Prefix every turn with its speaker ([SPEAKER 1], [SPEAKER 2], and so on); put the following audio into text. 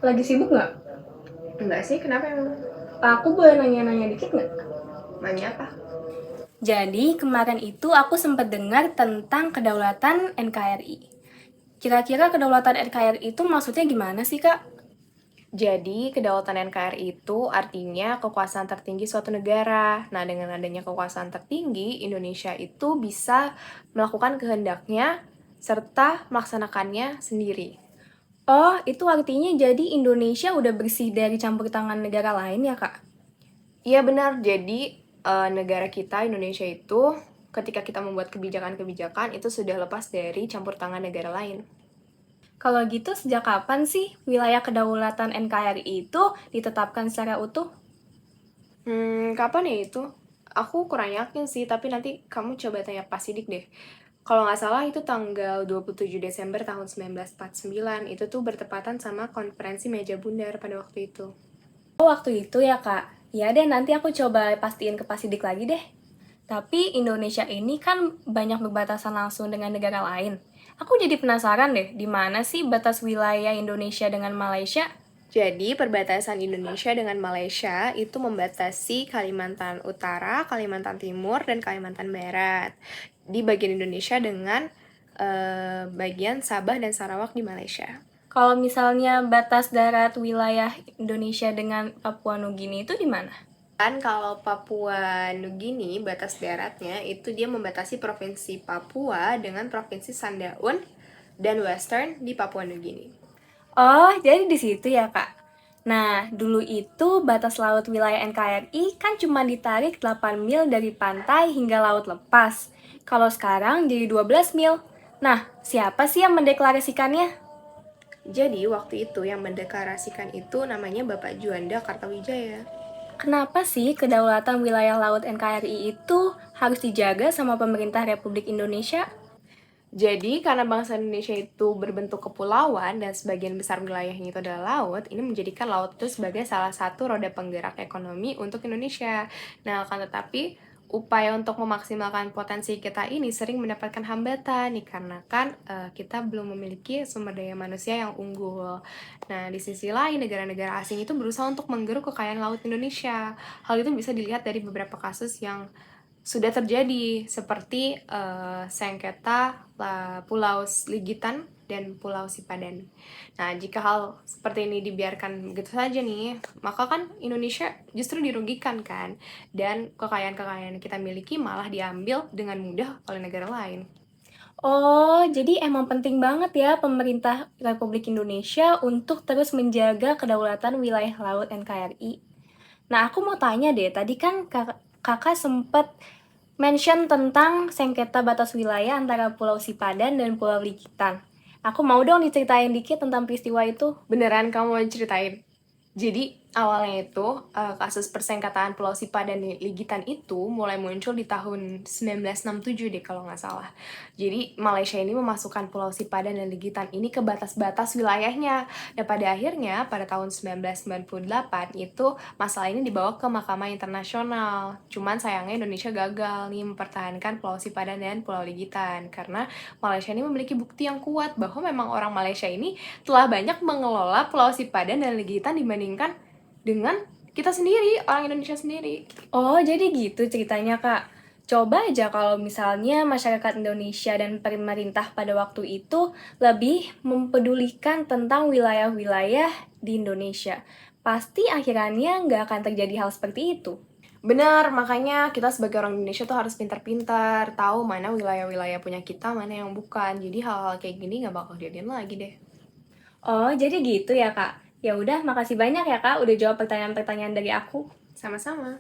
[SPEAKER 1] Lagi sibuk nggak?
[SPEAKER 2] Enggak sih, kenapa emang?
[SPEAKER 1] Aku boleh nanya-nanya dikit nggak?
[SPEAKER 2] Nanya apa?
[SPEAKER 1] Jadi kemarin itu aku sempat dengar tentang kedaulatan NKRI. Kira-kira kedaulatan NKRI itu maksudnya gimana sih, Kak?
[SPEAKER 2] Jadi, kedaulatan NKRI itu artinya kekuasaan tertinggi suatu negara. Nah, dengan adanya kekuasaan tertinggi, Indonesia itu bisa melakukan kehendaknya serta melaksanakannya sendiri.
[SPEAKER 1] Oh, itu artinya jadi Indonesia udah bersih dari campur tangan negara lain ya, Kak?
[SPEAKER 2] Iya benar, jadi negara kita, Indonesia itu, ketika kita membuat kebijakan-kebijakan, itu sudah lepas dari campur tangan negara lain.
[SPEAKER 1] Kalau gitu sejak kapan sih wilayah kedaulatan NKRI itu ditetapkan secara utuh?
[SPEAKER 2] Kapan ya itu? Aku kurang yakin sih, tapi nanti kamu coba tanya Pak Sidik deh. Kalau nggak salah itu tanggal 27 Desember tahun 1949, itu tuh bertepatan sama konferensi meja bundar pada waktu itu.
[SPEAKER 1] Oh, waktu itu ya, Kak. Ya deh, nanti aku coba pastiin ke Pak Sidik lagi deh. Tapi Indonesia ini kan banyak berbatasan langsung dengan negara lain. Aku jadi penasaran deh, di mana sih batas wilayah Indonesia dengan Malaysia?
[SPEAKER 2] Jadi, perbatasan Indonesia dengan Malaysia itu membatasi Kalimantan Utara, Kalimantan Timur, dan Kalimantan Barat. Di bagian Indonesia dengan bagian Sabah dan Sarawak di Malaysia.
[SPEAKER 1] Kalau misalnya batas darat wilayah Indonesia dengan Papua Nugini itu di mana?
[SPEAKER 2] Kan kalau Papua Nugini, batas daratnya itu dia membatasi Provinsi Papua dengan Provinsi Sandaun dan Western di Papua Nugini.
[SPEAKER 1] Oh, jadi di situ ya, Kak. Nah, dulu itu batas laut wilayah NKRI kan cuma ditarik 8 mil dari pantai hingga laut lepas. Kalau sekarang jadi 12 mil. Nah, siapa sih yang mendeklarasikannya?
[SPEAKER 2] Jadi waktu itu yang mendeklarasikan itu namanya Bapak Juanda Kartawijaya.
[SPEAKER 1] Kenapa sih kedaulatan wilayah laut NKRI itu harus dijaga sama pemerintah Republik Indonesia?
[SPEAKER 2] Jadi karena bangsa Indonesia itu berbentuk kepulauan dan sebagian besar wilayahnya itu adalah laut, ini menjadikan laut itu sebagai salah satu roda penggerak ekonomi untuk Indonesia. Nah, akan tetapi upaya untuk memaksimalkan potensi kita ini sering mendapatkan hambatan dikarenakan kita belum memiliki sumber daya manusia yang unggul. Nah, di sisi lain negara-negara asing itu berusaha untuk menggeruk kekayaan laut Indonesia. Hal itu bisa dilihat dari beberapa kasus yang sudah terjadi seperti sengketa Pulau Ligitan dan Pulau Sipadan. Nah, jika hal seperti ini dibiarkan begitu saja nih, maka kan Indonesia justru dirugikan kan, dan kekayaan-kekayaan yang kita miliki malah diambil dengan mudah oleh negara lain.
[SPEAKER 1] Oh, jadi emang penting banget ya pemerintah Republik Indonesia untuk terus menjaga kedaulatan wilayah laut NKRI. Nah, aku mau tanya deh, tadi kan kakak sempat mention tentang sengketa batas wilayah antara Pulau Sipadan dan Pulau Ligitan. Aku mau dong diceritain dikit tentang peristiwa itu.
[SPEAKER 2] Beneran kamu mau ceritain? Jadi awalnya itu kasus persengketaan Pulau Sipadan dan Ligitan itu mulai muncul di tahun 1967 deh kalau nggak salah. Jadi Malaysia ini memasukkan Pulau Sipadan dan Ligitan ini ke batas-batas wilayahnya. Dan pada akhirnya pada tahun 1998 itu masalah ini dibawa ke Mahkamah Internasional. Cuman sayangnya Indonesia gagal nih mempertahankan Pulau Sipadan dan Pulau Ligitan karena Malaysia ini memiliki bukti yang kuat bahwa memang orang Malaysia ini telah banyak mengelola Pulau Sipadan dan Legitan dibandingkan dengan kita sendiri, orang Indonesia sendiri.
[SPEAKER 1] Oh, jadi gitu ceritanya, Kak. Coba aja kalau misalnya masyarakat Indonesia dan pemerintah pada waktu itu lebih mempedulikan tentang wilayah-wilayah di Indonesia. Pasti akhirannya nggak akan terjadi hal seperti itu.
[SPEAKER 2] Benar, makanya kita sebagai orang Indonesia tuh harus pintar-pintar, tahu mana wilayah-wilayah punya kita, mana yang bukan. Jadi hal-hal kayak gini nggak bakal jadian lagi deh.
[SPEAKER 1] Oh, jadi gitu ya, Kak. Ya udah, makasih banyak ya, Kak, udah jawab pertanyaan-pertanyaan dari aku.
[SPEAKER 2] Sama-sama.